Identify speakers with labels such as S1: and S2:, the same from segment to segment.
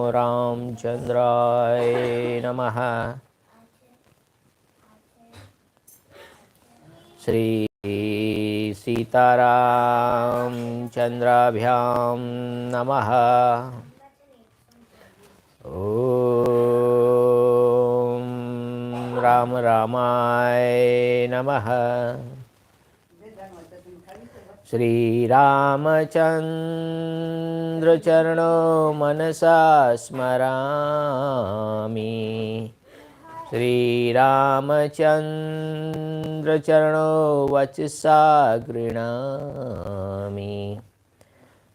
S1: रामचंद्राय नमः। श्री सीतारामचंद्राभ्यां नमः। ओम राम रामाय नमः। श्री रामचंद्र चरणो मनसा स्मरामि। श्री रामचंद्र चरणो वचसा गृह्णामि।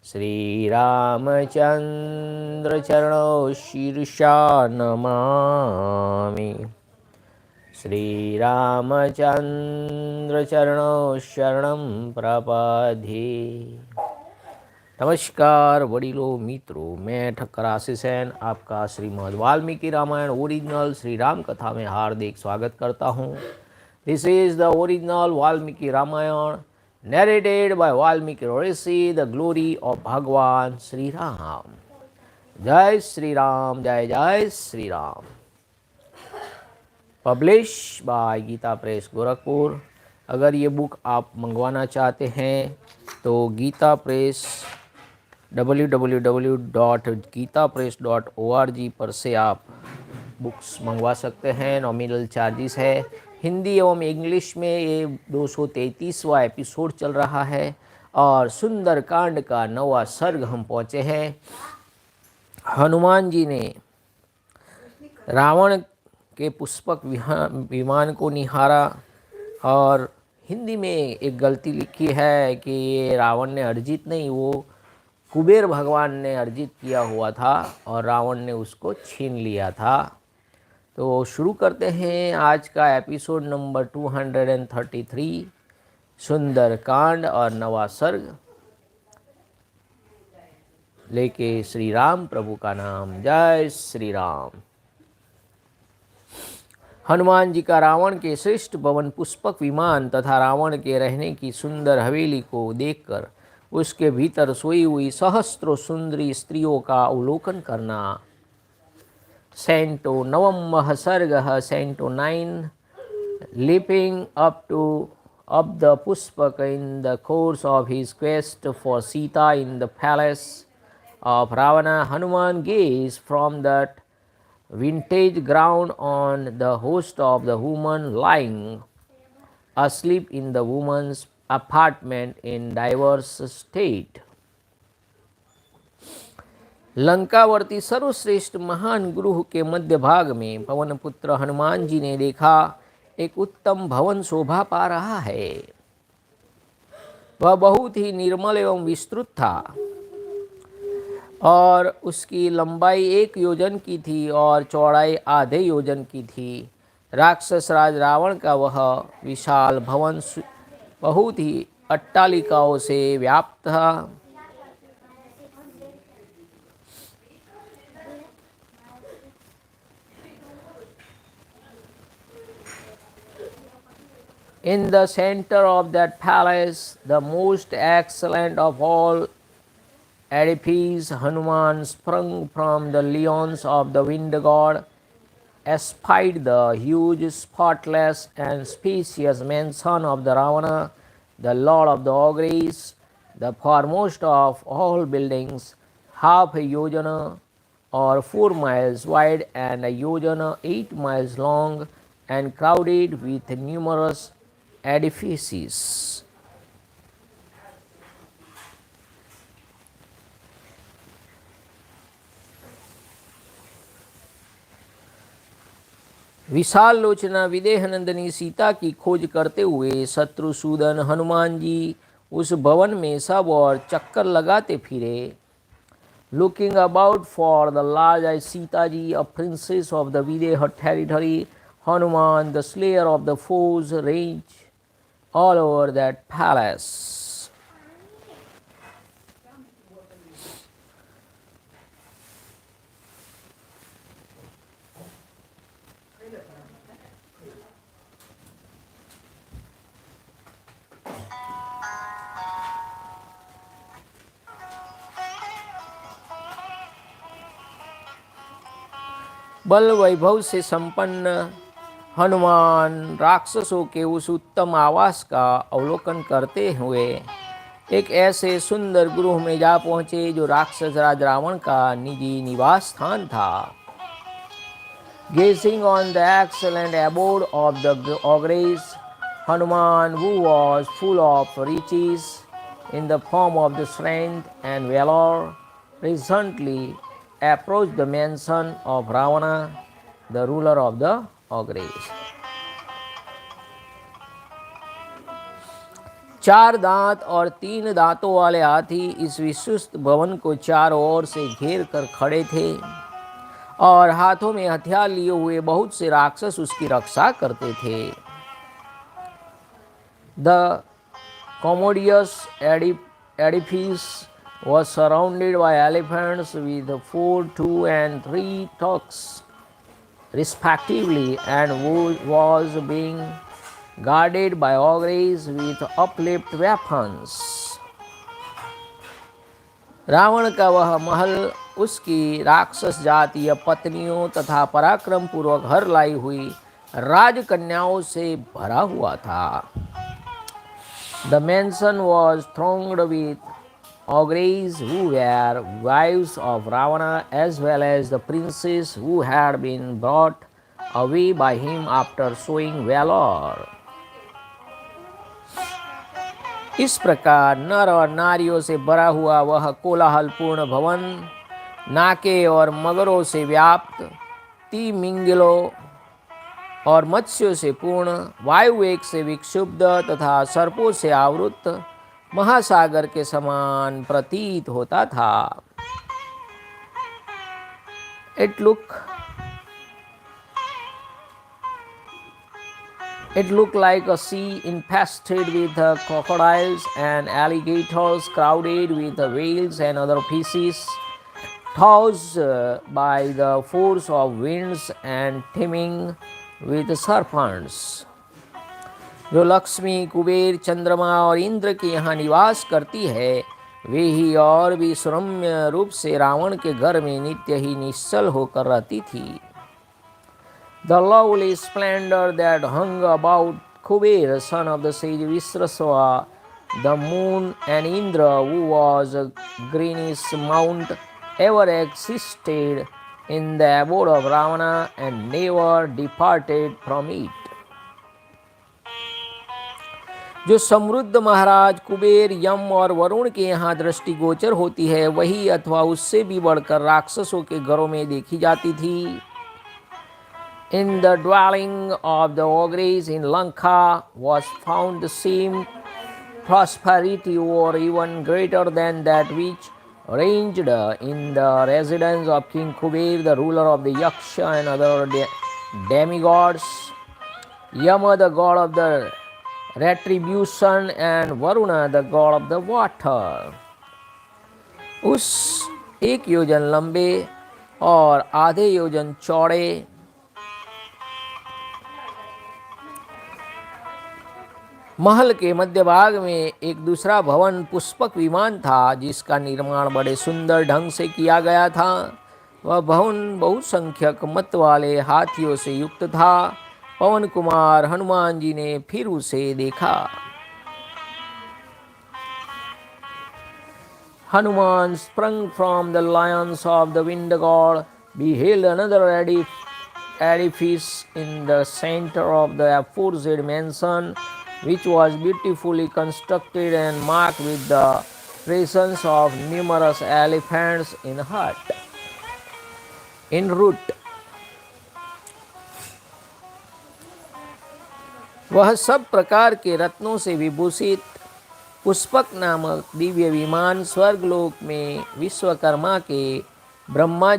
S1: श्री रामचंद्र चरणो शीर्षा नमामि। श्री रामचंद्र चरणो शरणं प्रपद्ये। नमस्कार वडीलों मित्रों, मैं ठक्कर आशीष आपका श्रीमद वाल्मीकि रामायण ओरिजिनल श्री राम कथा में हार्दिक स्वागत करता हूँ। This is the original Valmiki Ramayana narrated by Valmiki Rishi, the glory of भगवान श्री राम। जय श्री राम, जय जय श्री राम। Publish by Gita Press Gorakhpur. अगर ये बुक आप मंगवाना चाहते हैं तो गीता प्रेस www.gitapress.org पर से आप बुक्स मंगवा सकते हैं। नॉमिनल चार्जेस है। हिंदी एवं इंग्लिश में ये 233वां एपिसोड चल रहा है और सुंदरकांड का 9वां सर्ग हम पहुँचे हैं। हनुमान जी ने रावण के पुष्पक विमान को निहारा और हिंदी में एक गलती लिखी है कि ये रावण ने अर्जित नहीं, वो कुबेर भगवान ने अर्जित किया हुआ था और रावण ने उसको छीन लिया था। तो शुरू करते हैं आज का एपिसोड नंबर 233 सुंदरकांड और 9वां सर्ग लेके श्री राम प्रभु का नाम। जय श्री राम। हनुमान जी का रावण के श्रेष्ठ भवन पुष्पक विमान तथा रावण के रहने की सुंदर हवेली को देखकर उसके भीतर सोई हुई सहस्त्रों सुंदरी स्त्रियों का अवलोकन करना। सेंटो नवम सर्ग CentOS 9 leaping up the pushpak in the course of his quest for Sita in the palace of Ravana. Hanuman gazed from that vintage ground on the host of the woman lying asleep in the woman's apartment in diverse state. लंकावर्ती सर्वश्रेष्ठ महान गृह के मध्य भाग में पवन पुत्र हनुमान जी ने देखा एक उत्तम भवन शोभा पा रहा है। वह बहुत ही निर्मल एवं विस्तृत था और उसकी लंबाई 1 योजन की थी और चौड़ाई आधे योजन की थी। राक्षस राज रावण का वह विशाल भवन बहुत ही अट्टालिकाओं से व्याप्त था। In the center of that palace, the most excellent of all edifices, Hanuman sprung from the lions of the wind god, espied the huge, spotless and spacious mansion of the Ravana, the lord of the ogres, the foremost of all buildings, half a yojana or 4 miles wide and a yojana 8 miles long, and crowded with numerous edifices. विशाल लोचना विदेह नंदनी सीता की खोज करते हुए शत्रुसूदन हनुमान जी उस भवन में सब और चक्कर लगाते फिरे। Looking about for the large eyed Sita ji, a princess of the Videha territory, Hanuman, the slayer of the foes, ranged all over that palace. बल वैभव से संपन्न हनुमान राक्षसों के उस उत्तम आवास का अवलोकन करते हुए एक ऐसे सुंदर गृह में जा पहुंचे जो राक्षस राज रावण का निजी निवास स्थान था। Gazing on the excellent abode of the ogress, Hanuman, who was full of riches in the form of the strength and valor, presently approached the mansion of Ravana, the ruler of the ogress. चार दांत और तीन दांतों वाले हाथी इस विशिष्ट भवन को चारों ओर से घेर कर खड़े थे और हाथों में हथियार लिए हुए बहुत से राक्षस उसकी रक्षा करते थे। The commodious edifice was surrounded by elephants with 4, 2, and 3 tugs respectively, and was being guarded by ogres with uplifted weapons. Ravana का वह महल उसकी राक्षस जातीय पत्नियों तथा पराक्रम पूर्वक हर लाई हुई राजकन्याओं से भरा हुआ था। The mansion was thronged with ogres who were wives of Ravana, as well as the princes who had been brought away by him after showing valor. इस प्रकार नर और नारियों से भरा हुआ वह कोलाहलपूर्ण भवन नाके और मगरों से व्याप्त, तिमिंगलों और मत्स्यों से पूर्ण, वायुवेग से विक्षुब्ध तथा सर्पों से आवृत महासागर के समान प्रतीत होता था। It looked like a sea infested with crocodiles and alligators, crowded with whales and other fishes, tossed by the force of winds and teeming with serpents. जो लक्ष्मी, कुबेर, चंद्रमा और इंद्र के यहाँ निवास करती है, वे ही और भी सुरम्य रूप से रावण के घर में नित्य ही निश्चल होकर रहती थी। The lovely splendor that hung about Kuber, son of the sage Visrasva, the moon, and Indra, who was a greenish mount, ever existed in the abode of Ravana and never departed from it. जो समृद्ध महाराज कुबेर, यम और वरुण के यहाँ दृष्टिगोचर होती है, वही अथवा उससे भी बढ़कर राक्षसों के घरों में देखी जाती थी। In the dwelling of the ogres in Lanka was found the same prosperity, or even greater than that which reigned in the residence of King Kuber, the ruler of the Yaksha and other demigods, Yama, the god of the retribution, and Varuna, the god of the water. उस 1 योजन लंबे और आधे योजन चौड़े महल के मध्य भाग में एक दूसरा भवन पुष्पक विमान था, जिसका निर्माण बड़े सुंदर ढंग से किया गया था। वह भवन बहुसंख्यक मत वाले हाथियों से युक्त था। पवन कुमार हनुमान जी ने फिर उसे देखा। Hanuman sprung from the lions of the wind god, beheld another edifice in the center of the aforesaid mansion, which was beautifully constructed and marked with the presence of numerous elephants in route. वह सब प्रकार के रत्नों से विभूषित पुष्पक नामक दिव्य विमान स्वर्गलोक में विश्वकर्मा ने ब्रह्मा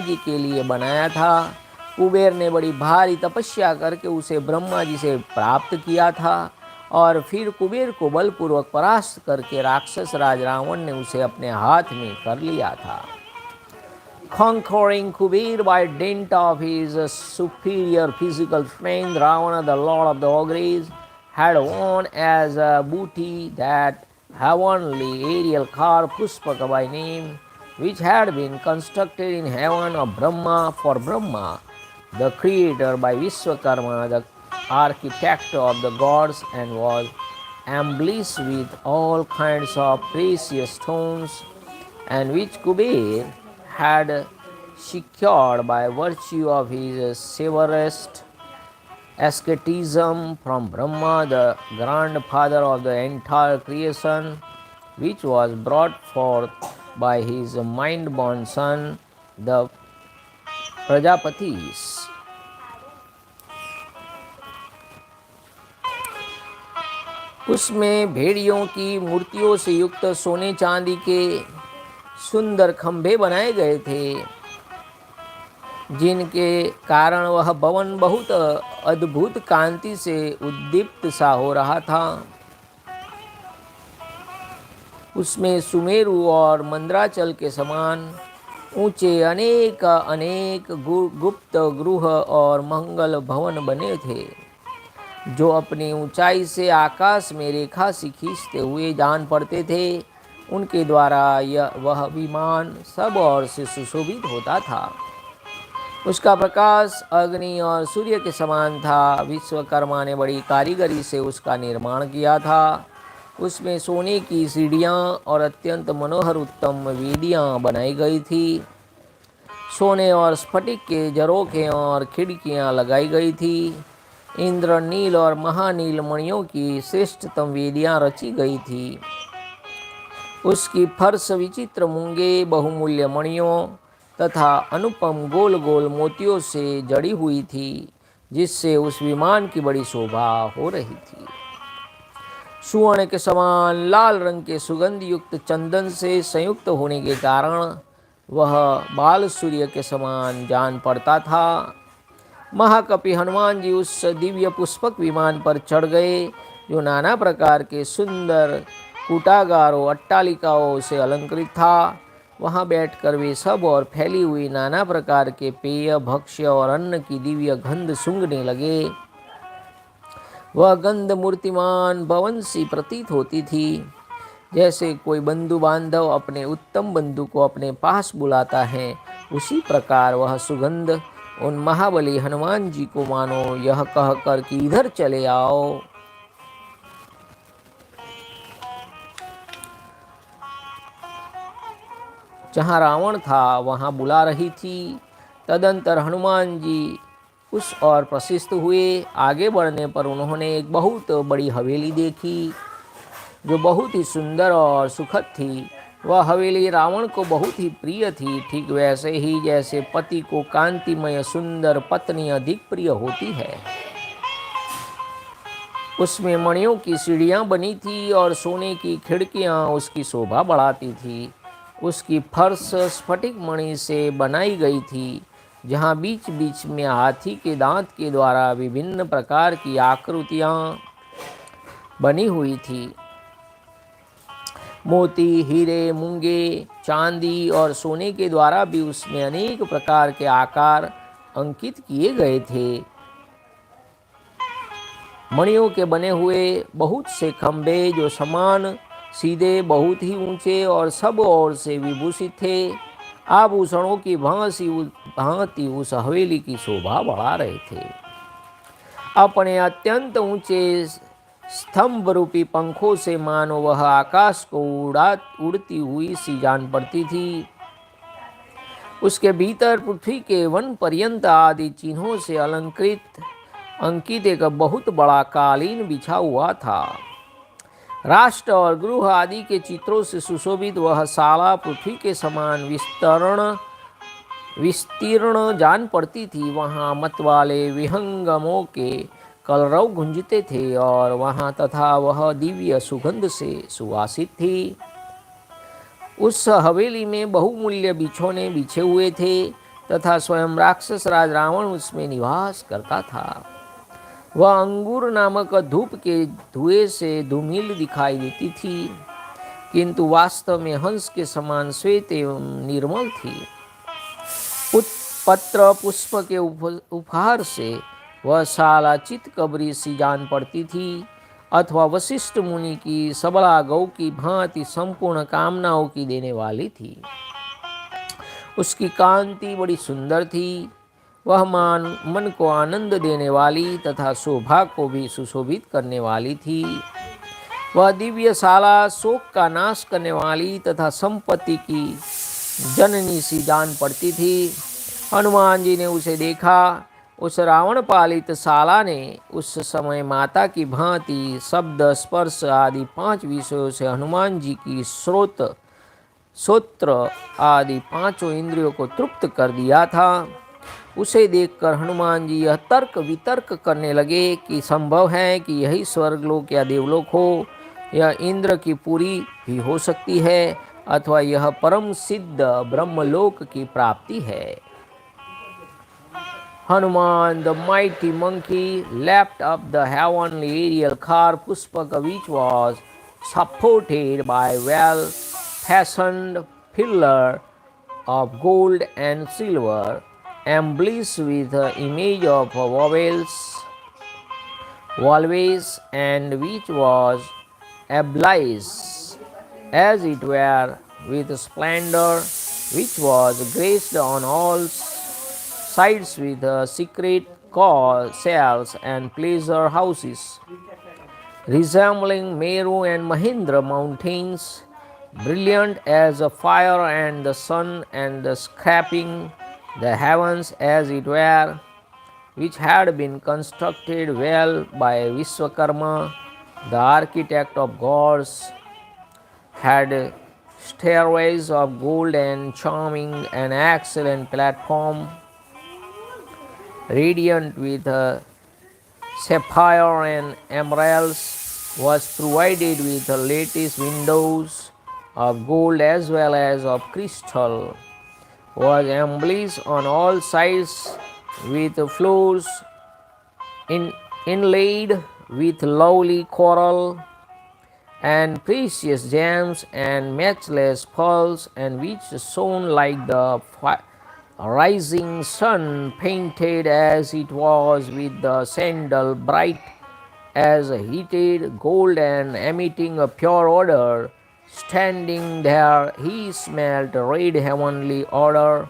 S1: जी के लिए बनाया था। कुबेर ने बड़ी भारी तपस्या करके उसे ब्रह्मा जी से प्राप्त किया था और फिर कुबेर को बलपूर्वक परास्त करके राक्षस राज रावण ने उसे अपने हाथ में कर लिया था। Conquering Kuber by dint of his superior physical strength, Ravana, the lord of the ogres, had won as a booty that heavenly aerial car Puspaka by name, which had been constructed in heaven of Brahma for Brahma, the creator, by Vishwakarma, the architect of the gods, and was embellished with all kinds of precious stones, and which Kuber had secured by virtue of his severest asceticism from Brahma, the grandfather of the entire creation, which was brought forth by his mind-born son, the Prajapatis. उसमें भेड़ियों की मूर्तियों से युक्त सोने चांदी के सुंदर खंभे बनाए गए थे, जिनके कारण वह भवन बहुत अद्भुत कांति से उद्दीप्त सा हो रहा था। उसमें सुमेरु और मंद्राचल के समान ऊंचे अनेक अनेक गुप्त गृह और मंगल भवन बने थे, जो अपनी ऊंचाई से आकाश में रेखा सी खींचते हुए जान पड़ते थे। उनके द्वारा वह विमान सब ओर से सुशोभित होता था। उसका प्रकाश अग्नि और सूर्य के समान था। विश्वकर्मा ने बड़ी कारीगरी से उसका निर्माण किया था। उसमें सोने की सीढ़ियाँ और अत्यंत मनोहर उत्तम वेदियाँ बनाई गई थी। सोने और स्फटिक के झरोखे और खिड़कियाँ लगाई गई थी। इंद्रनील और महानील मणियों की श्रेष्ठतम वेदियाँ रची गई थी। उसकी फर्श विचित्र मूंगे, बहुमूल्य मणियों तथा अनुपम गोल गोल मोतियों से जड़ी हुई थी, जिससे उस विमान की बड़ी शोभा हो रही थी। सुवर्ण के समान लाल रंग के सुगंध युक्त चंदन से संयुक्त होने के कारण वह बाल सूर्य के समान जान पड़ता था। महाकपि हनुमान जी उस दिव्य पुष्पक विमान पर चढ़ गए, जो नाना प्रकार के सुंदर कूटागारों अट्टालिकाओं से अलंकृत था। वहाँ बैठकर वे सब और फैली हुई नाना प्रकार के पेय, भक्ष्य और अन्न की दिव्य गंध सूंघने लगे। वह गंध मूर्तिमान भवन सी प्रतीत होती थी, जैसे कोई बंधु बांधव अपने उत्तम बंधु को अपने पास बुलाता है। उसी प्रकार वह सुगंध उन महाबली हनुमान जी को मानो यह कहकर कि इधर चले आओ, जहाँ रावण था वहाँ बुला रही थी। तदंतर हनुमान जी उस ओर प्रशिष्ट हुए। आगे बढ़ने पर उन्होंने एक बहुत बड़ी हवेली देखी, जो बहुत ही सुंदर और सुखद थी। वह हवेली रावण को बहुत ही प्रिय थी, ठीक वैसे ही जैसे पति को कांतिमय सुंदर पत्नी अधिक प्रिय होती है। उसमें मणियों की सीढ़ियाँ बनी थी और सोने की खिड़कियाँ उसकी शोभा बढ़ाती थी। उसकी फर्श स्फटिक मणि से बनाई गई थी, जहाँ बीच बीच में हाथी के दांत के द्वारा विभिन्न प्रकार की आकृतियाँ बनी हुई थी। मोती, हीरे, मूंगे, चांदी और सोने के द्वारा भी उसमें अनेक प्रकार के आकार अंकित किए गए थे। मणियों के बने हुए बहुत से खंभे, जो समान सीधे, बहुत ही ऊंचे और सब ओर से विभूषित थे, आभूषणों की भांति उस हवेली की शोभा बढ़ा रहे थे। अपने अत्यंत ऊंचे स्तंभ रूपी पंखों से मानो वह आकाश को उड़ती हुई सी जान पड़ती थी। उसके भीतर पृथ्वी के वन पर्यंत आदि चिन्हों से अंकित एक बहुत बड़ा कालीन बिछा हुआ था। राष्ट्र और गृह आदि के चित्रों से सुशोभित वह शाला पृथ्वी के समान विस्तीर्ण जान पड़ती थी। वहाँ मतवाले विहंगमों के कलरव गुंजते थे और वहाँ तथा वह दिव्य सुगंध से सुवासित थी। उस हवेली में बहुमूल्य बिछौने बिछे हुए थे तथा स्वयं राक्षस राज रावण उसमें निवास करता था। वह अंगूर नामक धूप के धुएं से धूमिल दिखाई देती थी, किंतु वास्तव में हंस के समान श्वेत एवं निर्मल थी। पत्र पुष्प के उपहार से वह शाला चितकबरी सी जान पड़ती थी, अथवा वशिष्ठ मुनि की सबला गौ की भांति संपूर्ण कामनाओं की देने वाली थी। उसकी कांति बड़ी सुंदर थी। वह मन को आनंद देने वाली तथा शोभा को भी सुशोभित करने वाली थी। वह दिव्यशाला शोक का नाश करने वाली तथा संपत्ति की जननी सी जान पड़ती थी। हनुमान जी ने उसे देखा। उस रावण पालित शाला ने उस समय माता की भांति शब्द, स्पर्श आदि 5 विषयों से हनुमान जी की श्रोत्र आदि 5 इंद्रियों को तृप्त कर दिया था। उसे देखकर हनुमान जी यह तर्क वितर्क करने लगे कि संभव है कि यही स्वर्गलोक या देवलोक हो, यह इंद्र की पुरी भी हो सकती है, अथवा यह परम सिद्ध ब्रह्मलोक की प्राप्ति है। Hanuman, the mighty monkey, leapt up the heavenly aerial car Puspaka, which was supported by well-fashioned pillar of gold and silver, embellished with the image of valves, and which was ablaze, as it were, with splendor, which was graced on all sides with secret cells and pleasure houses, resembling Meru and Mahindra mountains, brilliant as a fire and the sun, and scraping the heavens as it were, which had been constructed well by Vishwakarma, the architect of gods, had stairways of gold and charming an excellent platform, radiant with sapphire and emeralds, was provided with lattice windows of gold as well as of crystal, was embellished on all sides with floors inlaid with lovely coral and precious gems and matchless pearls, and which shone like the rising sun, painted as it was with the sandal bright as heated gold and emitting a pure odor. Standing there, he smelt red heavenly odor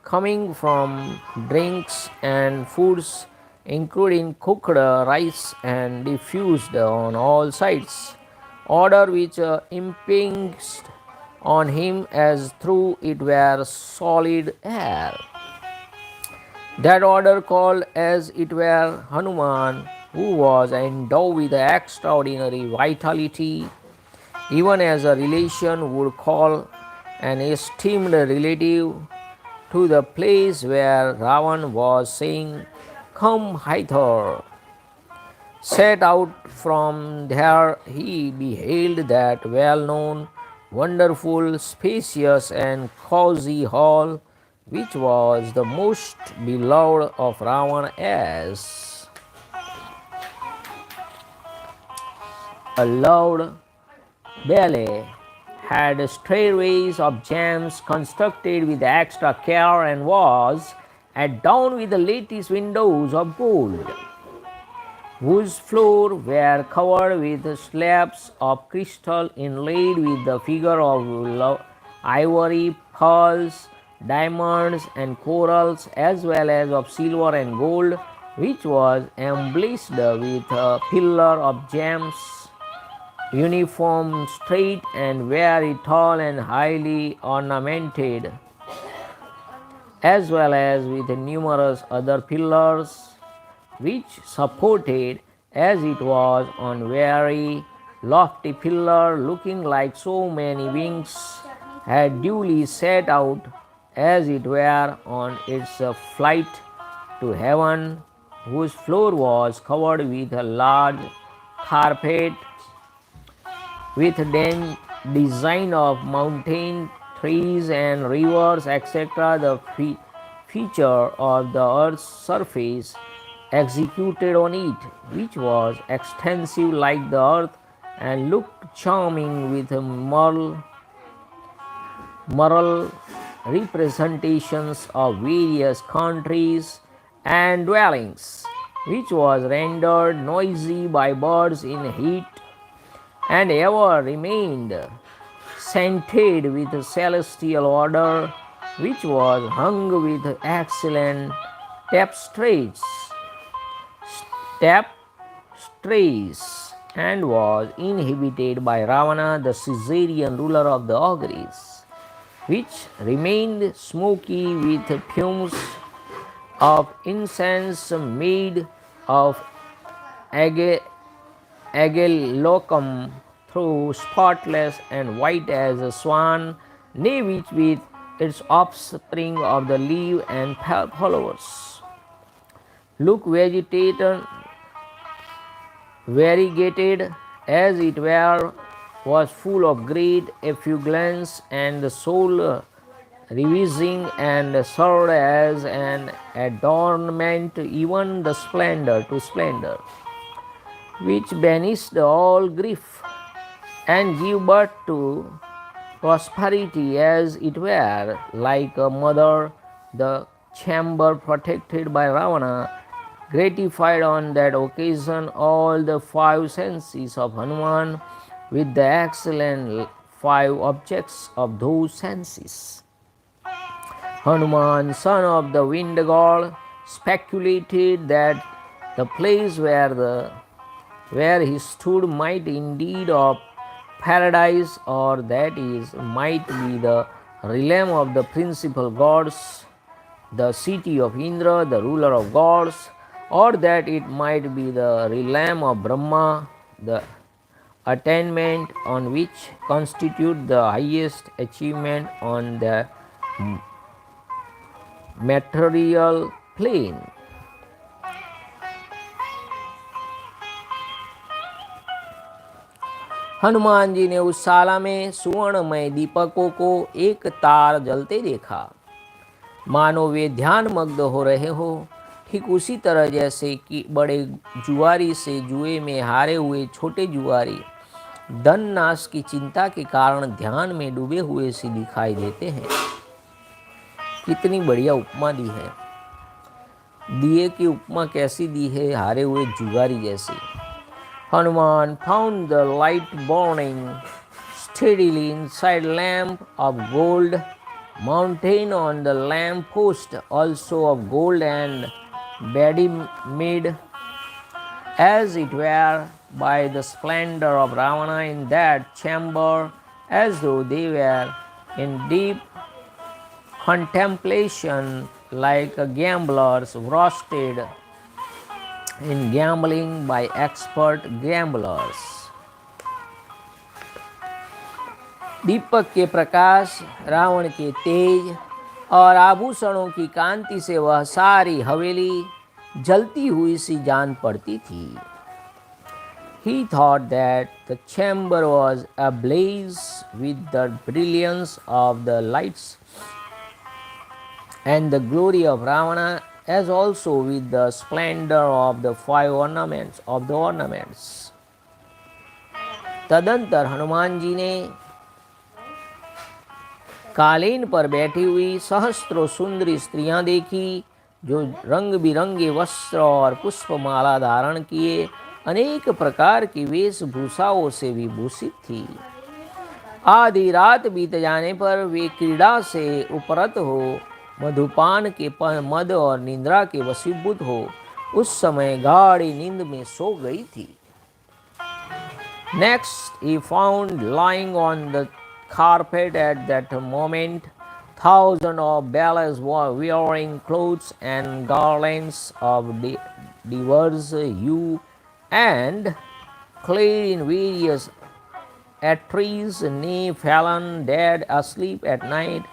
S1: coming from drinks and foods, including cooked rice, and diffused on all sides, odor which impinged on him as through it were solid air. That odor called as it were Hanuman, who was endowed with extraordinary vitality, even as a relation would call an esteemed relative to the place where Ravana was saying, "Come hither." Set out from there, he beheld that well-known, wonderful, spacious, and cozy hall, which was the most beloved of Ravana, as a loved ballet had stairways of gems constructed with extra care, and was adorned with the lattice windows of gold, whose floor were covered with slabs of crystal inlaid with the figure of ivory, pearls, diamonds, and corals, as well as of silver and gold, which was embellished with a pillar of gems, uniform, straight, and very tall and highly ornamented, as well as with numerous other pillars, which supported, as it was, on very lofty pillar, looking like so many wings, had duly set out, as it were, on its flight to heaven, whose floor was covered with a large carpet with design of mountain, trees, and rivers, etc. The feature of the earth's surface executed on it, which was extensive like the earth, and looked charming with moral representations of various countries and dwellings, which was rendered noisy by birds in heat, and ever remained scented with celestial odor, which was hung with excellent tapestries, tapestries and was inhabited by Ravana, the Caesarean ruler of the Ogres, which remained smoky with fumes of incense made of agalocum, through spotless and white as a swan, nay, which with its offspring of the leaf and flowers look variegated as it were, was full of great effulgence and the soul revising, and served as an adornment even the splendor to splendor, which banished all grief and give birth to prosperity, as it were, like a mother. The chamber protected by Ravana gratified on that occasion all the five senses of Hanuman with the excellent five objects of those senses. Hanuman, son of the wind god, speculated that the place where he stood might indeed of paradise, or that is, might be the realm of the principal gods, the city of Indra, the ruler of gods, or that it might be the realm of Brahma, the attainment on which constitute the highest achievement on the material plane. Hanuman ji ने उस शाला में सुवर्णमय दीपकों को एक तार जलते देखा, मानो वे ध्यान मग्न हो रहे हो। ठीक उसी तरह जैसे कि बड़े जुआरी से जुए में हारे हुए छोटे जुआरी धन नाश की चिंता के कारण ध्यान में डूबे हुए से दिखाई देते हैं। कितनी बढ़िया उपमा दी है। दिए की उपमा कैसी दी है? हारे हुए जुआरी जैसी। Hanuman found the light burning steadily inside a lamp of gold, mounted on the lamp post also of gold, and bedimmed, as it were, by the splendor of Ravana in that chamber, as though they were in deep contemplation, like gamblers roasted in gambling by expert gamblers. दीपक के प्रकाश, रावण के तेज और आभूषणों की कांति से वह सारी हवेली जलती हुई सी जान पड़ती थी। He thought that the chamber was ablaze with the brilliance of the lights and the glory of Ravana, as also with the splendor of the five ornaments of the ornaments. तदंतर हनुमान जी ने कालीन पर बैठी हुई सहस्त्रों सुंदरी स्त्रियां देखी, जो रंग बिरंगे वस्त्र और पुष्पमाला धारण किए अनेक प्रकार की वेशभूषाओं से विभूषित थी। आधी रात बीत जाने पर वे क्रीड़ा से उपरत हो, मधुपान के मद और निंद्रा के वशीभूत हो, उस समय गाढ़ी नींद में सो गई थी। Next he found lying on the carpet at that moment thousands of belles wearing clothes and garlands of diverse hue, and clad in various attires, nay, fallen dead asleep at night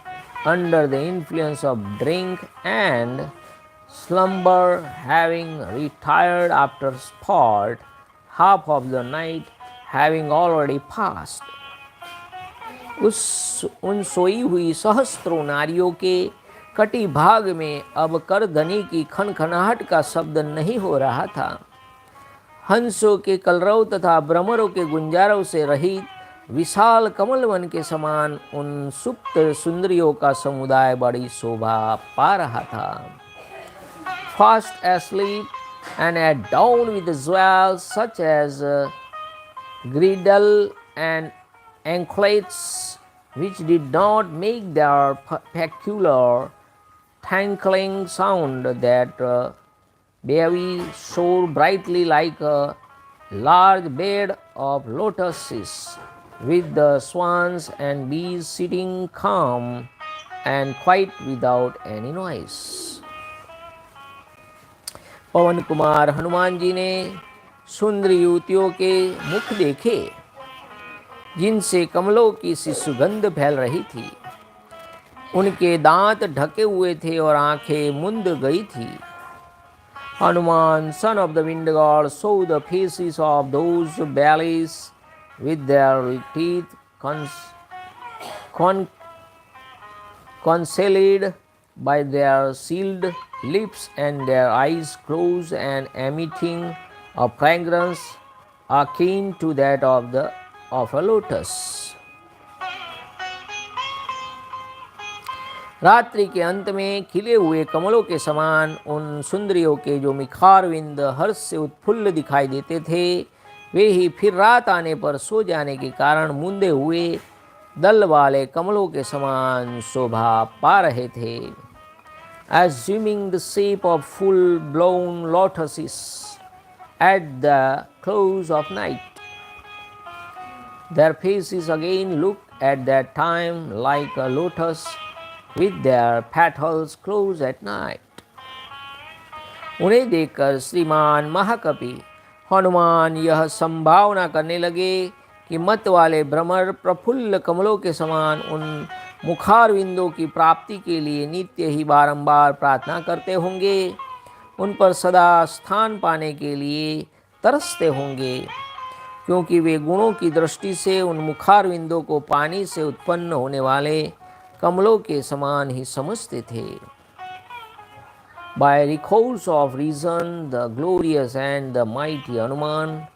S1: under the influence of drink and slumber, having retired after sport, half of the night having already passed. उन सोई हुई सहस्त्रों नारियों के कटी भाग में अब करधनी की खनखनाहट का शब्द नहीं हो रहा था। हंसों के कलरव तथा भ्रमरों के गुंजारों से रहित विशाल कमलवन के समान उन सुप्त सुंदरियों का समुदाय बड़ी शोभा पा रहा था। Fast asleep and adorned with jewels such as girdle and anklets, which did not make their peculiar tinkling sound that Devi shone brightly like a large bed of lotuses, with the swans and bees sitting calm and quiet without any noise. पवन कुमार हनुमान जी ने सुंदर युवतियों के मुख देखे जिनसे कमलों की सी सुगंध फैल रही थी। उनके दांत ढके हुए थे और आंखें मुंद गई थी। Hanuman, son of the wind god, saw the faces of those valleys with their teeth concealed by their sealed lips and their eyes closed and emitting a fragrance akin to that of a lotus. रात्रि के अंत में खिले हुए कमलों के समान उन सुंदरियों के जो मिखारविंद हर्ष से उत्फुल्ल दिखाई देते थे, वे ही फिर रात आने पर सो जाने के कारण मुंदे हुए दल वाले कमलों के समान शोभा पा रहे थे। Assuming the shape of full-blown lotuses at the close of night, their faces again looked at that time like a lotus with their petals closed at night. उन्हें देखकर श्रीमान महाकवि हनुमान यह संभावना करने लगे कि मत वाले भ्रमर प्रफुल्ल कमलों के समान उन मुखारविंदों की प्राप्ति के लिए नित्य ही बारंबार प्रार्थना करते होंगे, उन पर सदा स्थान पाने के लिए तरसते होंगे, क्योंकि वे गुणों की दृष्टि से उन मुखारविंदों को पानी से उत्पन्न होने वाले कमलों के समान ही समझते थे। By recourse of reason, the glorious and the mighty Hanuman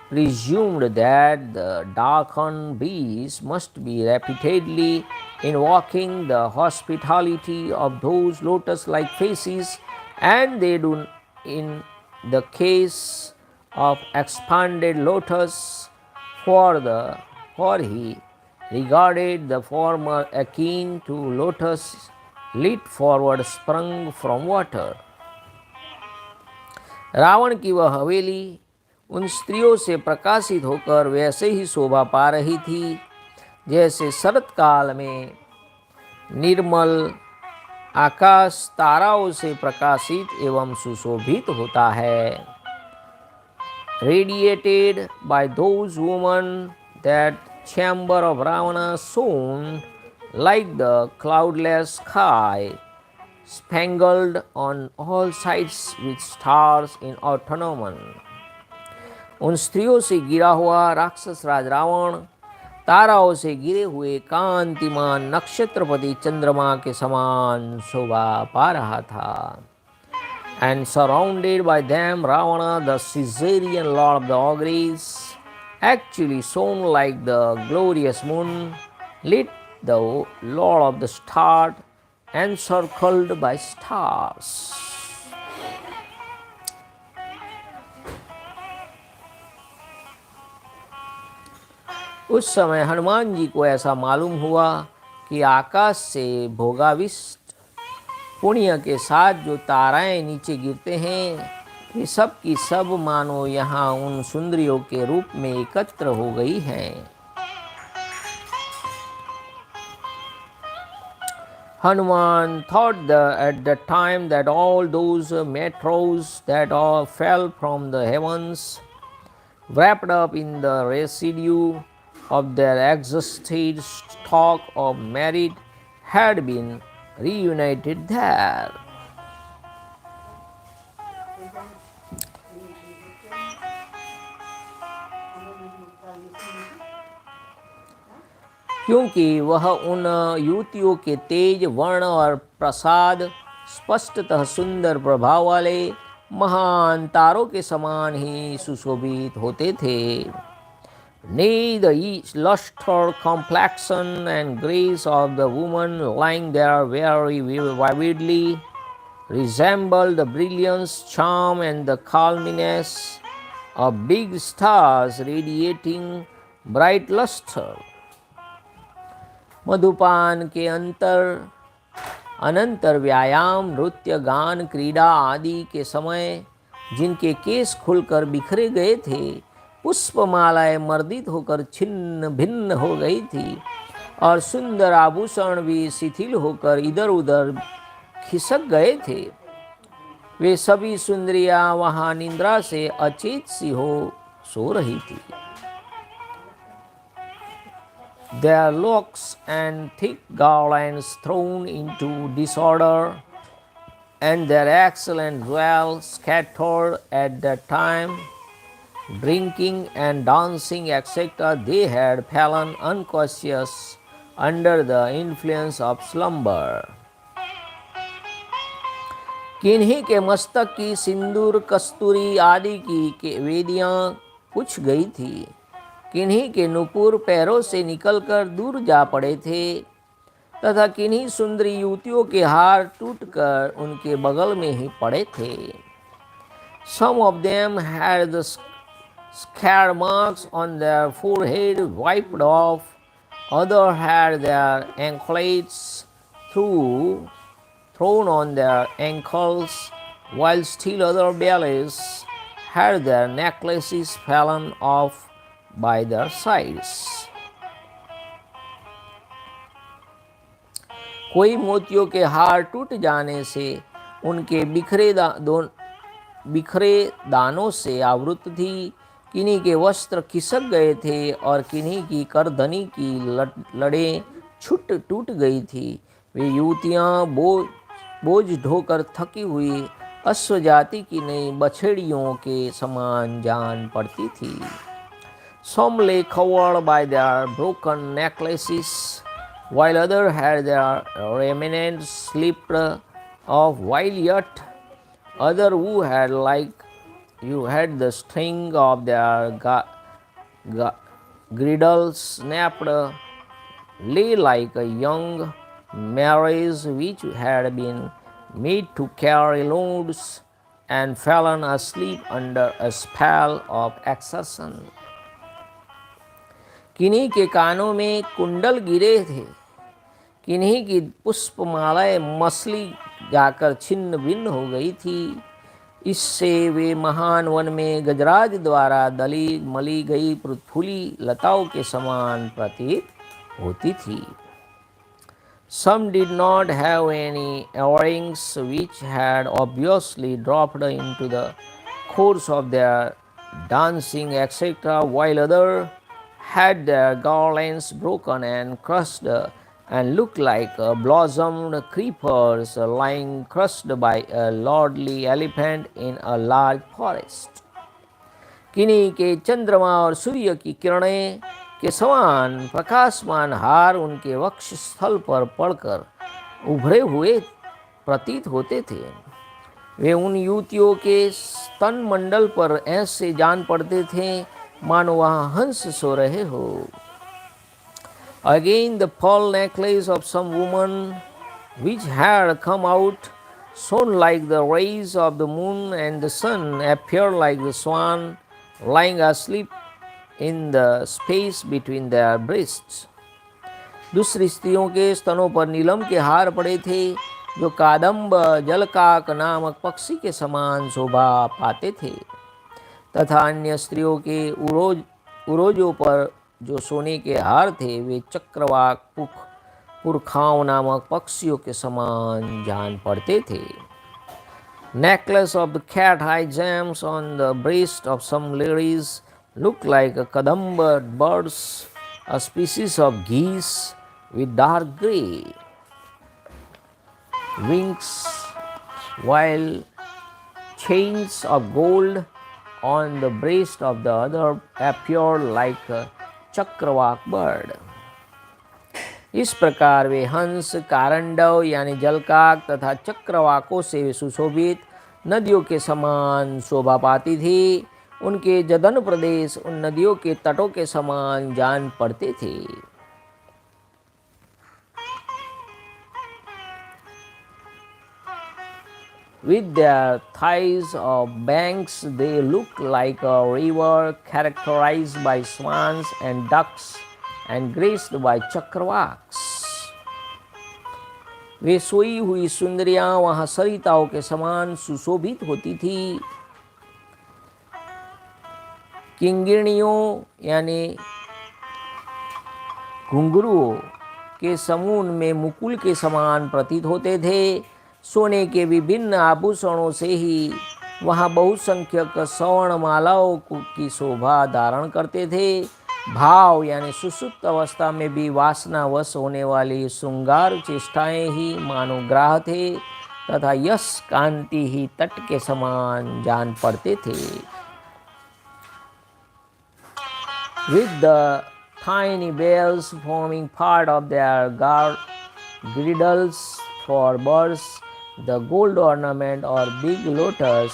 S1: presumed that the darkened bees must be repeatedly invoking the hospitality of those lotus-like faces, and they do in the case of expanded lotus, for he regarded the former akin to lotus lit forward sprung from water. Ravan की वह हवेली उन स्त्रियों से प्रकाशित होकर वैसे ही शोभा पा रही थी जैसे शरत काल में निर्मल आकाश ताराओं से प्रकाशित एवं सुशोभित होता है। Radiated by those women, that chamber of Ravana shone like the cloudless sky, spangled on all sides with stars in autumn. उन स्त्रियों से गिरा हुआ राक्षस राज रावण ताराओं से गिरे हुए कांतिमान नक्षत्रपति चंद्रमा के समान शोभा पा रहा था। And surrounded by them, Ravana, the Caesarian lord of the Ogres, actually shone like the glorious moon, lit the lord of the stars, encircled by stars. उस समय हनुमान जी को ऐसा मालूम हुआ कि आकाश से भोगाविष्ट पुण्य के साथ जो ताराएं नीचे गिरते हैं, ये सब की सब मानो यहाँ उन सुंदरियों के रूप में एकत्र हो गई हैं। Hanuman thought at the time that all those meteors that all fell from the heavens, wrapped up in the residue of their exhausted stock of merit, had been reunited there. क्योंकि वह उन युवतियों के तेज वर्ण और प्रसाद स्पष्टतः सुंदर प्रभाव वाले महान तारों के समान ही सुशोभित होते थे। Nay, the luster, complexion, and grace of the woman lying there very vividly resembled the brilliance, charm, and the calmness of big stars radiating bright luster. मधुपान के अनंतर व्यायाम, नृत्य, गान, क्रीड़ा आदि के समय जिनके केस खुलकर बिखरे गए थे, पुष्पमालाएं मर्दित होकर छिन्न भिन्न हो गई थी और सुंदर आभूषण भी शिथिल होकर इधर उधर खिसक गए थे, वे सभी सुंदरियां वहां निंद्रा से अचेत सी हो सो रही थी। Their locks and thick garlands thrown into disorder, and their excellent jewels scattered at that time, drinking and dancing, etc., they had fallen unconscious under the influence of slumber. किन्हीं के मस्तक की सिंदूर, कस्तूरी आदि की वेदियां कुछ गई थी, किन्हीं के नुपुर पैरों से निकलकर दूर जा पड़े थे तथा किन्हीं सुंदरी युवतियों के हार टूटकर उनके बगल में ही पड़े थे। Some of them had the scare marks on their forehead wiped off, others had their anklets thrown on their ankles, while still other bellies had their necklaces fallen off by their sides. कोई मोतियों के हार टूट जाने से उनके बिखरे दानों से आवृत थी, किन्हीं के वस्त्र खिसक गए थे और किन्हीं की करधनी की लड़ें टूट गई थी। वे युवतियां बोझ ढोकर थकी हुई अश्व जाति की नई बछड़ियों के समान जान पड़ती थी। Some lay covered by their broken necklaces, while others had their remnants slipped off, while yet others who had the string of their girdles snapped lay like a young mares which had been made to carry loads and fallen asleep under a spell of exertion. किन्हीं के कानों में कुंडल गिरे थे, किन्हीं की पुष्पमालाएं मसली जाकर छिन्न भिन्न हो गई थी। इससे वे महान वन में गजराज द्वारा मली गई पृथ्वी लताओं के समान प्रतीत होती थी। Some did not have any earrings, which had obviously dropped into the course of their dancing, etc., while others had their garlands broken and crushed and looked like blossomed creepers lying crushed by a lordly elephant in a large forest. किन्हीं के चंद्रमा और सूर्य की किरणें के समान प्रकाशमान हार उनके वक्ष स्थल पर पड़कर उभरे हुए प्रतीत होते थे। वे उन युवतियों के स्तन मंडल पर ऐसे जान पड़ते थे मानो वहाँ हंस सो रहे हो। Again the pearl necklace of some woman which had come out shone like the rays of the moon, and the sun appeared like the swan lying asleep in the space between their breasts. दूसरी स्त्रियों के स्तनों पर नीलम के हार पड़े थे जो कादम्ब जलकाक नामक पक्षी के समान शोभा पाते थे, तथा अन्य स्त्रियों के उरोजों पर जो सोने के हार थे वे चक्रवाक पुरखाओं नामक पक्षियों के समान जान पड़ते थे। Necklace of the cat eye gems on the breast of some ladies looked like kadamba birds, a species of geese with dark grey wings, while chains of gold on the breast of the other appeared like a chakravak bird. इस प्रकार वे हंस, कारंडव यानी जलकाक तथा चक्रवाकों से सुशोभित नदियों के समान शोभा पाती थी। उनके जदन प्रदेश उन नदियों के तटों के समान जान पड़ते थे। With their thighs of banks, they look like a river characterized by swans and ducks and graced by chakravaks. वे सोई हुई सुंदरियां वहां सरिताओं के समान सुशोभित होती थी। किंगिणियों यानी घुंघरुओं के समूह में मुकुल के समान प्रतीत होते थे। सोने के विभिन्न आभूषणों से ही वहाँ बहुसंख्यक स्वर्ण मालाओं की शोभा धारण करते थे। भाव यानी सुसुप्त अवस्था में भी वासनावश होने वाली श्रृंगार चेष्टाएं ही मानोग्राह थे तथा यश कांति ही तट के समान जान पड़ते थे। With the tiny bells forming part of their girdles for birds, the gold ornament or big lotus,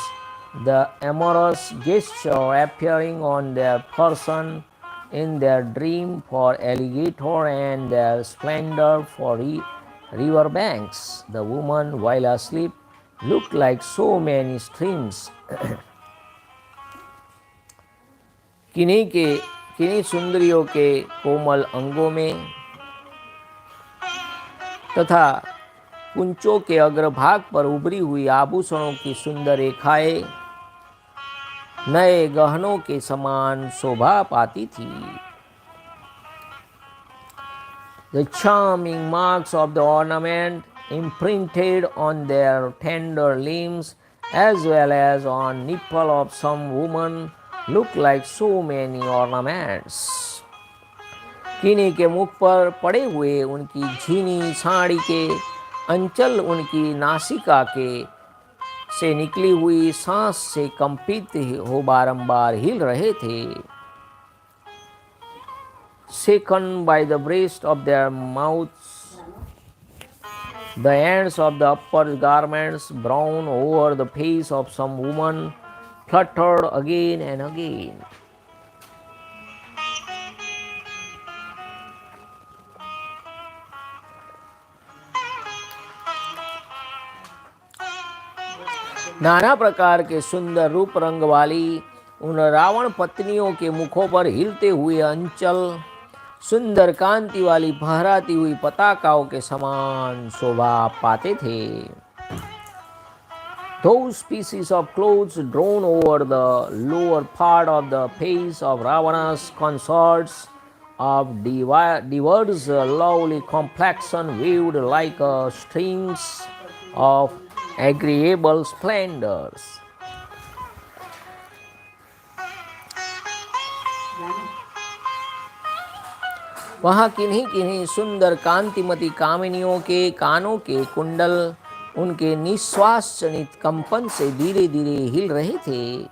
S1: the amorous gesture appearing on their person in their dream for alligator and their splendor for river banks, the woman while asleep looked like so many streams. किन्हीं सुंदरियों के कोमल अंगों में तथा कुंचों के अग्रभाग पर उभरी हुई आभूषणों की सुंदर रेखाएं नए गहनों के समान शोभा पाती थी। The charming marks of the ornament imprinted on their tender limbs as well as on nipple of some woman look like so many ornaments. किन्हीं के मुख पर पड़े हुए उनकी झीनी साड़ी के अंचल उनकी नासिका के से निकली हुई सांस से कंपित हो बारंबार हिल रहे थे। Shaken by the breast of their mouths, the ends of the upper garments brown over the face of some woman fluttered again and again. नाना प्रकार के सुंदर रूप रंग वाली उन रावण पत्नियों के मुखों पर हिलते हुए अंचल सुंदर कांति वाली फहराती हुई पताकाओं के समान शोभा पाते थे। Those pieces of clothes drawn over the lower part of the face of Ravana's consorts of diverse lovely complexion waved like strings of agreeable splendors. वहाँ किन्हीं किन्हीं सुंदर कांतिमती कामिनियों के कानों के कुंडल उनके निश्वास जनित कंपन से धीरे धीरे हिल रहे थे।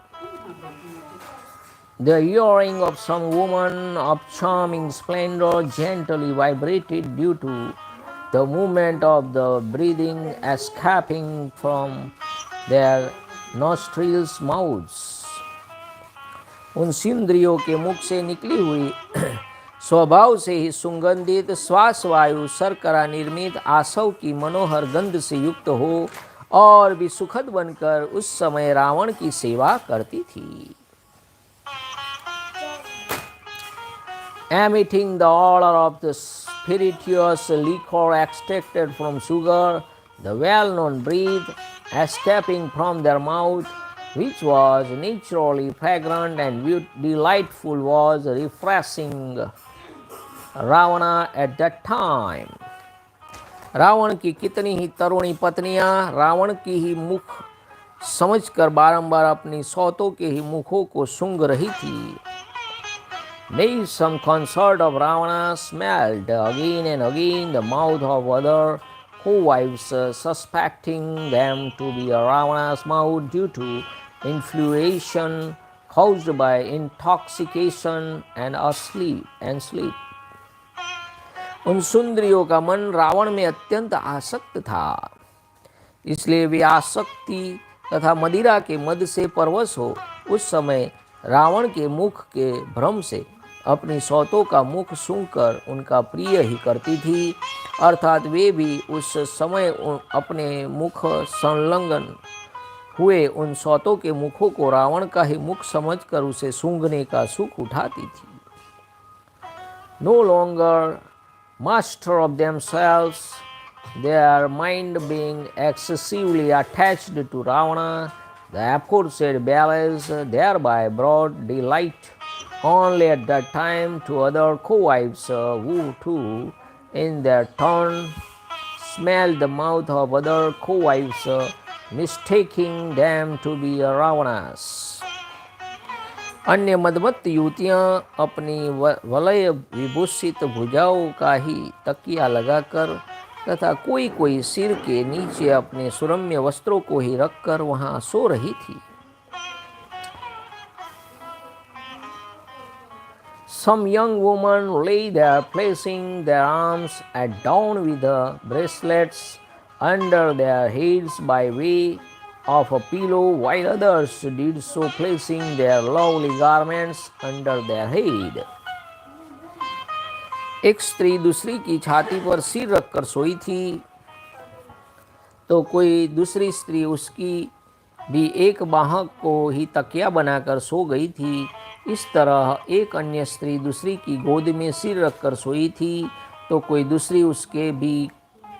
S1: The earring of some woman of charming splendor gently vibrated due to the movement of the breathing escaping from their nostrils mouths. उन सुंदरियों के मुख से निकली हुई स्वभाव से ही सुगंधित श्वास वायु शर्करा निर्मित आसव की मनोहर गंध से युक्त हो और भी सुखद बनकर उस समय रावण की सेवा करती थी। Emitting the odor of the spirituous liquor extracted from sugar, the well-known breath escaping from their mouth, which was naturally fragrant and delightful, was refreshing Ravana at that time. Ravan की कितनी ही तरुणी पत्नियां रावण की ही मुख समझकर बारंबार अपनी सौतों के ही मुखों को सूंघ रही थी। They some consort of Ravana smelled again and again the mouth of other co-wives, suspecting them to be Ravana's mouth due to influation caused by intoxication and sleep. उन सुंदरियों का मन रावण में अत्यंत आसक्त था, इसलिए वे आसक्ति तथा मदिरा के मद से परवश हो उस समय रावण के मुख के भ्रम से अपनी सौतों का मुख सूंघकर उनका प्रिय ही करती थी। अर्थात वे भी उस समय अपने मुख संलग्न हुए उन सौतों के मुखों को रावण का ही मुख समझकर उसे सूंघने का सुख उठाती थी। No longer master of themselves, their mind being excessively attached to Ravana, the aforesaid balance thereby brought delight only at that time to other co-wives who too in their turn smelled the mouth of other co-wives, mistaking them to be Ravanas. अन्य मदमत्त युवतियाँ अपनी वलय विभूषित भुजाओं का ही तकिया लगाकर तथा कोई कोई सिर के नीचे अपने सुरम्य वस्त्रों को ही रखकर वहां सो रही थी। Some young women lay there placing their arms down with the bracelets under their heads by way of a pillow, while others did so placing their lovely garments under their head. एक स्त्री दूसरी की छाती पर सिर रखकर सोई थी, तो कोई दूसरी स्त्री उसकी भी एक बाह को ही तकिया बनाकर सो गई थी। इस तरह एक अन्य स्त्री दूसरी की गोद में सिर रखकर सोई थी, तो कोई दूसरी उसके भी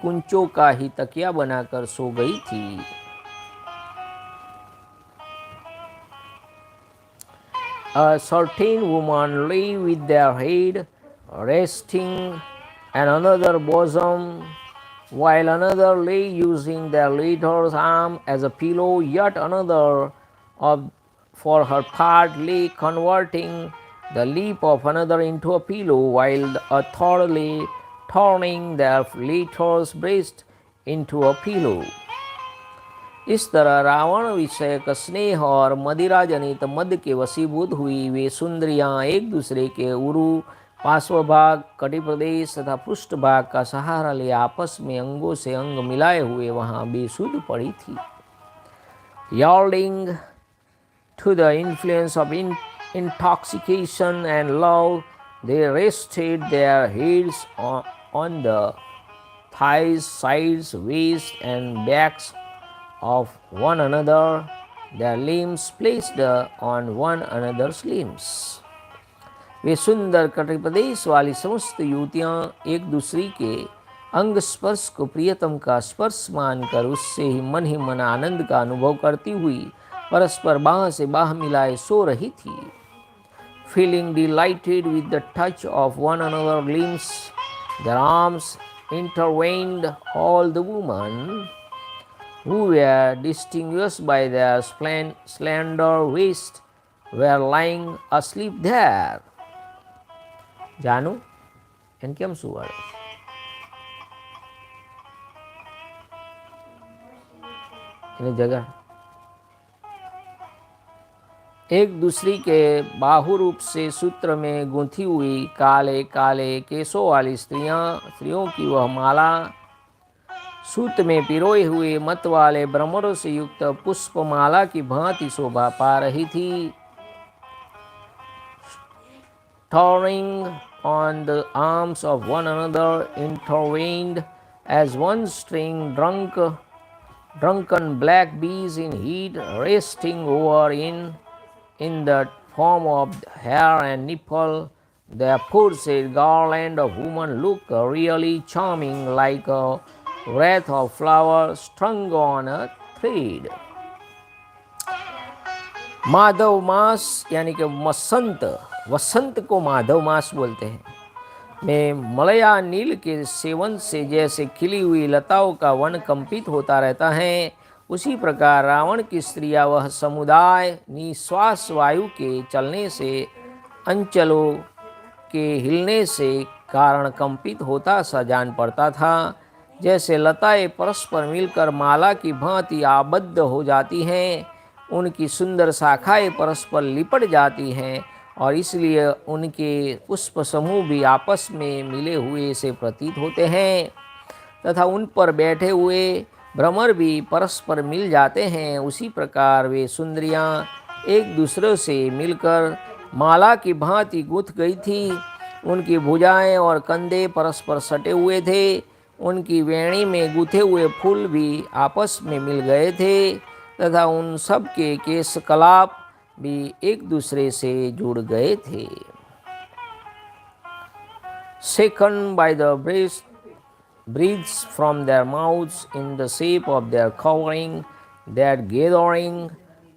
S1: कुंचों का ही तकिया बनाकर सो गई थी। A certain woman lay with their head resting and another bosom, while another lay using their latter arm as a pillow, yet another for her part lay converting the lip of another into a pillow, while a third lay turning their latter's breast into a pillow. इस तरह रावण विषयक स्नेह और मदिरा जनित मद के वशीभूत हुई वे सुंदरियां एक दूसरे के उरु, पार्श्वभाग, कटी प्रदेश तथा पृष्ठभाग का सहारा ले आपस में अंगों से अंग मिलाए हुए वहां बेसुध पड़ी थी। Yielding to the influence of intoxication and love, they rested their heads on the thighs, sides, waist and backs of one another, their limbs placed on one another's limbs. वे सुंदर कटी प्रदेश वाली समस्त युवतियाँ एक दूसरी के अंग स्पर्श को प्रियतम का स्पर्श मानकर उससे ही मन आनंद का अनुभव करती हुई परस्पर बाह से बाह मिलाए सो रही थी। Feeling delighted with the touch of one another's limbs, their arms intertwined, all the women who were distinguished by their slender waist were lying asleep there. Janu એને કેમ સુવાડે? એને જગા एक दूसरी के बाहु रूप से सूत्र में गूंथी हुई काले काले केसों वाली स्त्रियों की वह माला सूत में पिरोए हुए मत वाले भ्रमरों से युक्त पुष्पमाला की भांति शोभा पा रही थी। Turning on the arms of one another, intertwined as one string, drunken black bees in heat, resting over in the form of hair and nipple, the aforesaid garland of women looked really charming, like a wreath of flowers strung on a thread. Madhav मास यानी कि वसंत को माधव मास बोलते हैं, में मलया नील के seven से जैसे खिली हुई लताओं का वन कंपित होता रहता है, उसी प्रकार रावण की स्त्रियां वह समुदाय निश्वास वायु के चलने से, अंचलों के हिलने से कारण कंपित होता सा जान पड़ता था। जैसे लताएं परस्पर मिलकर माला की भांति आबद्ध हो जाती हैं, उनकी सुंदर शाखाएं परस्पर लिपट जाती हैं और इसलिए उनके पुष्प समूह भी आपस में मिले हुए से प्रतीत होते हैं तथा उन पर बैठे हुए भ्रमर भी परस्पर मिल जाते हैं। उसी प्रकार वे सुंदरियां एक दूसरे से मिलकर माला की भांति गूंथ गई थी। उनकी भुजाएं और कंधे परस्पर सटे हुए थे, उनकी वेणी में गूंथे हुए फूल भी आपस में मिल गए थे तथा उन सब के केश कलाप भी एक दूसरे से जुड़ गए थे। Shaken by the breast breathes from their mouths in the shape of their covering. That gathering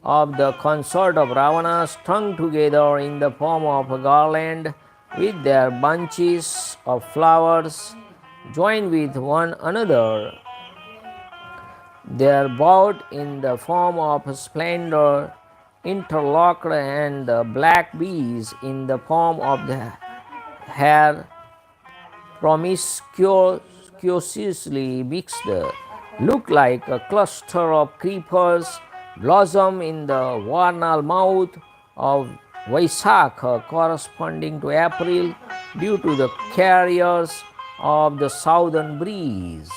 S1: of the consort of Ravana strung together in the form of a garland with their bunches of flowers joined with one another. They are brought in the form of splendor interlocked, and the black bees in the form of the hair promiscuously mixed look like a cluster of creepers blossom in the vernal mouth of Vaisakha, corresponding to April due to the carriers of the southern breeze.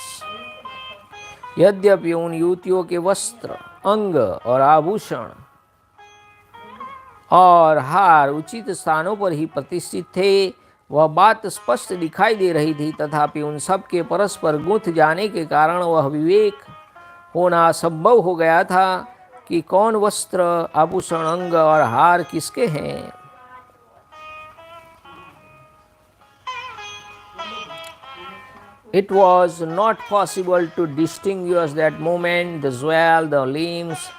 S1: यद्यपि उन युवतियों के वस्त्र, अंग और आभूषण और हार उचित स्थानों पर ही प्रतिष्ठित थे, वह बात स्पष्ट दिखाई दे रही थी। तथापि उन सब के परस्पर गूंथ जाने के कारण वह विवेक होना असंभव हो गया था कि कौन वस्त्र, आभूषण, अंग और हार किसके हैं। It was not possible to distinguish that moment the jewel, the limbs,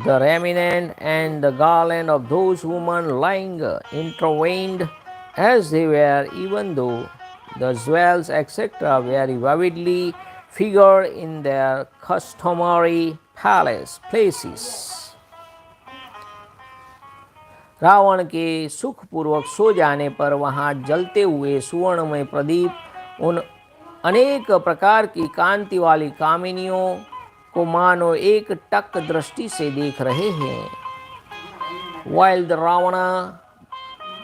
S1: the remnant, and the garland of those women lying intertwined as they were, even though the jewels, etc., were vividly figured in their customary places. Ravan के सुखपूर्वक सो जाने पर वहाँ जलते हुए सुवर्णमय प्रदीप उन अनेक प्रकार की कांति वाली कामिनियों को मानो एक टक दृष्टि से देख रहे हैं। While the Ravana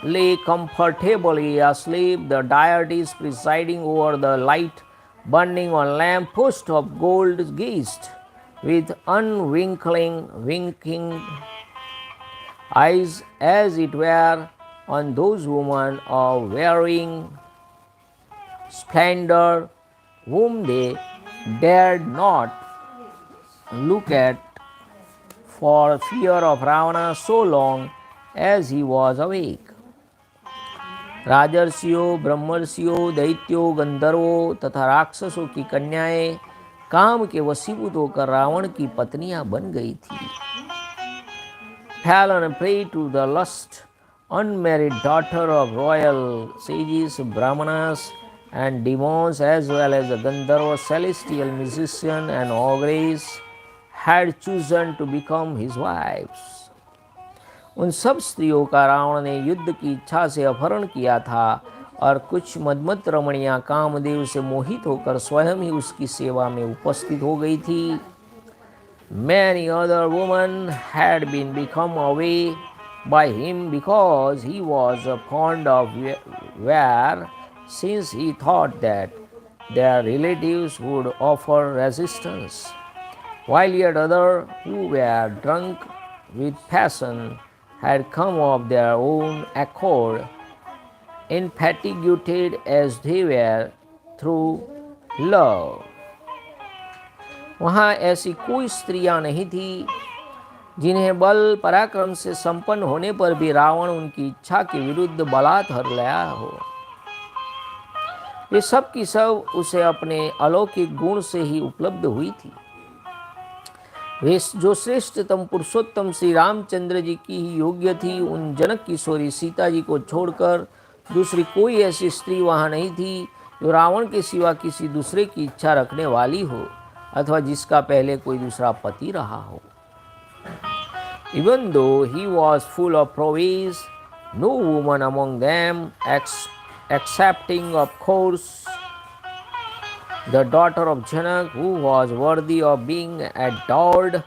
S1: lay comfortably asleep, the deities presiding over the light burning on lamp post of gold gazed with winking eyes, as it were, on those women of varying splendor whom they dared not look at for fear of Ravana so long as he was awake. राजर्षियों, ब्रह्मर्षियों, दैत्यों, गंधर्वों तथा राक्षसों की कन्याएं काम के वशीभूत होकर रावण की पत्नियां बन गई थी। Fallen prey to the lust, unmarried daughter of royal sages, brahmanas, and demons, as well as the Gandharva, celestial musician, and ogres, had chosen to become his wives. उन सब स्त्रियों का रावण ने युद्ध की इच्छा से अपहरण किया था और कुछ मदमत रमणियां कामदेव से मोहित होकर स्वयं ही उसकी सेवा में उपस्थित हो गई थी। Many other women had been become away by him because he was fond of war, since he thought that their relatives would offer resistance, while yet others who were drunk with passion had come of their own accord, infatuated as they were through love. वहाँ ऐसी कोई स्त्रियां नहीं थी जिन्हें बल पराक्रम से संपन्न होने पर भी रावण उनकी इच्छा के विरुद्ध बलात् हर लाया हो। वे सब की सब उसे अपने अलौकिक गुण से ही उपलब्ध हुई थी। वे जो श्रेष्ठतम पुरुषोत्तम श्री रामचंद्र जी की ही योग्य थी, उन जनक किशोरी सीता जी को छोड़कर दूसरी कोई ऐसी स्त्री वहाँ नहीं थी जो रावण के सिवा किसी दूसरे की इच्छा रखने वाली हो अथवा जिसका पहले कोई दूसरा पति रहा हो। Even though he was full of prowess, no woman among them, excepting of course the daughter of Janak, who was worthy of being adored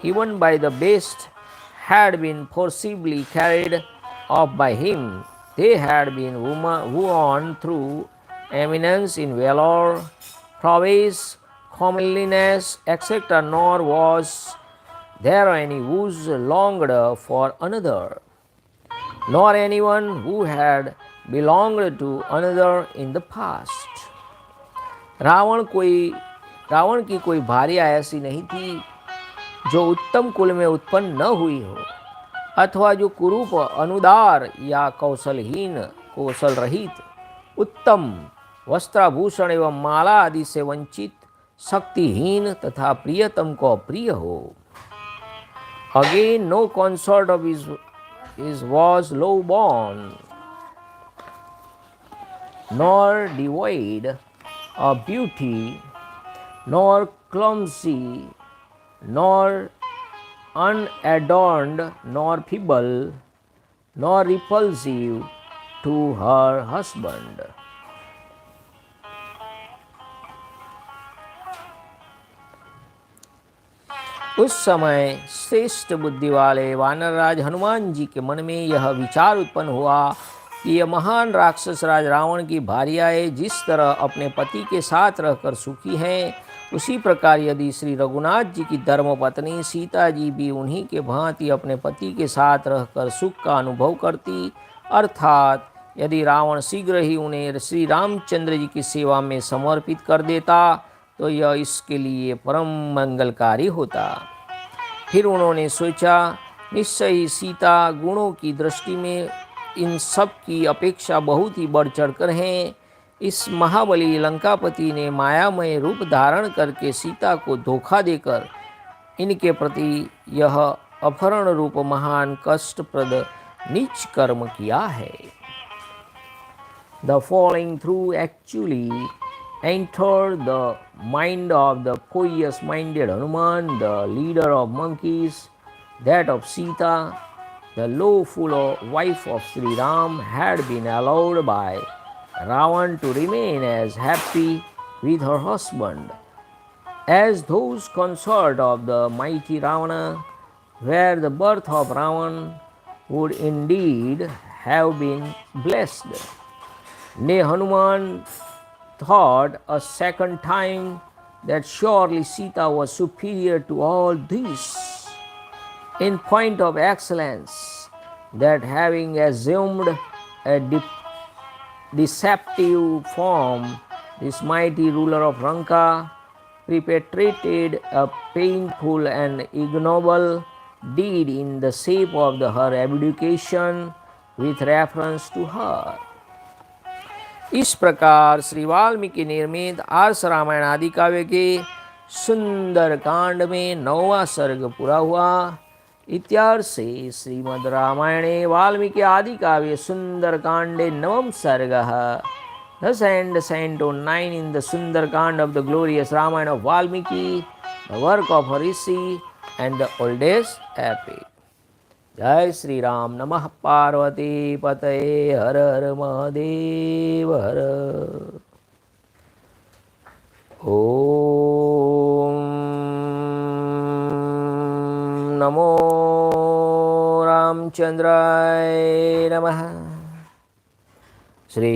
S1: even by the best, had been forcibly carried off by him. They had been won through eminence in valor, prowess, comeliness, etc., nor was there any who longed for another, nor anyone who had belonged to another in the past. Ravan की कोई भार्या ऐसी नहीं थी जो उत्तम कुल में उत्पन्न न हुई हो अथवा जो कुरूप, अनुदार या कौशल रहित उत्तम वस्त्राभूषण एवं माला आदि से वंचित, शक्तिहीन तथा प्रियतम को अप्रिय हो। Again no consort of his was low born, nor devoid of beauty, nor clumsy, nor unadorned, nor feeble, nor repulsive to her husband. उस समय श्रेष्ठ बुद्धि वाले वानरराज हनुमान जी के मन में यह विचार उत्पन्न हुआ कि यह महान राक्षस राज रावण की भार्याएं जिस तरह अपने पति के साथ रहकर सुखी हैं, उसी प्रकार यदि श्री रघुनाथ जी की धर्मपत्नी सीता जी भी उन्हीं के भांति अपने पति के साथ रहकर सुख का अनुभव करती, अर्थात यदि रावण शीघ्र ही उन्हें श्री रामचंद्र जी की सेवा में समर्पित कर देता तो यह इसके लिए परम मंगलकारी होता। फिर उन्होंने सोचा, निश्चय ही सीता गुणों की दृष्टि में इन सब की अपेक्षा बहुत ही बढ़ चढ़कर हैं। इस महाबली लंकापति ने मायामय रूप धारण करके सीता को धोखा देकर इनके प्रति यह अपहरण रूप महान कष्टप्रद नीच कर्म किया है। The following through actually entered the mind of the pious-minded Hanuman, the leader of monkeys, that of Sita, the lawful wife of Sri Ram, had been allowed by Ravana to remain as happy with her husband as those consort of the mighty Ravana, where the birth of Ravana would indeed have been blessed. Nay, Hanuman thought a second time that surely Sita was superior to all this in point of excellence, that having assumed a deceptive form, this mighty ruler of Lanka perpetrated a painful and ignoble deed in the shape of her abdication with reference to her. इस प्रकार श्री वाल्मीकि निर्मित आर्ष रामायण आदि काव्य के सुंदर कांड में 9वां सर्ग पूरा हुआ। इत्यार्षे श्रीमद् रामायणे वाल्मीकि आदि काव्ये सुंदर कांडे 9th सर्गः। Thus ends Canto 9 in the Sundarakānda of the glorious Ramayana of Valmiki, the work of a rishi and the oldest epic. जय श्री राम। नमः पार्वती पतये, हर हर महादेव हर। ओम नमो रामचंद्राय नमः। श्री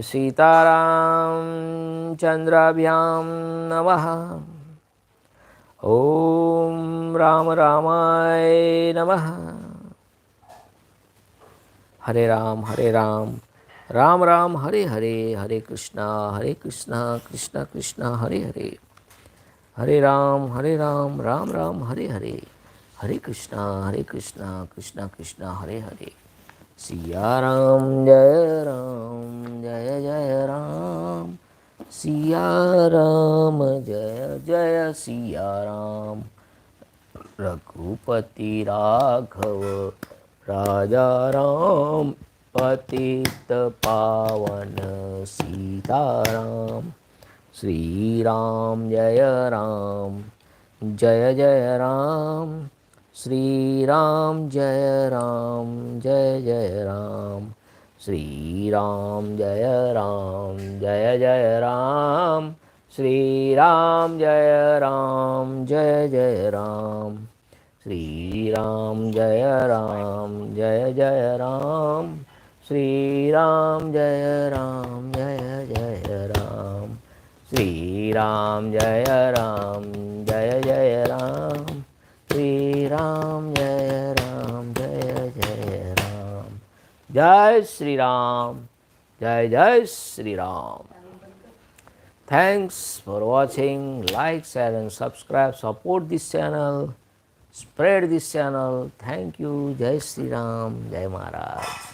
S1: सीतारामचंद्राभ्यां नमः। ओम राम रामाय नमः। हरे राम राम राम हरे हरे, हरे कृष्णा कृष्णा कृष्णा हरे हरे, हरे राम राम राम हरे हरे, हरे कृष्णा कृष्णा कृष्णा हरे हरे। सिया राम जय जय राम, सिया राम जय जय सिया राम। रघुपति राघव राजा राम, पतित पावन सीताराम। श्री राम जय जय राम, श्री राम जय जय राम, श्री राम जय जय राम, श्री राम जय जय राम, श्री राम जय जय राम, श्री राम जय जय राम, श्री राम जय जय राम, श्री राम जय जय राम। जय श्री राम, जय Shri Ram. Thanks for watching. Like, share and subscribe. Support this channel. Spread this channel. Thank you. Jai Sri Ram. Jai Maharaj.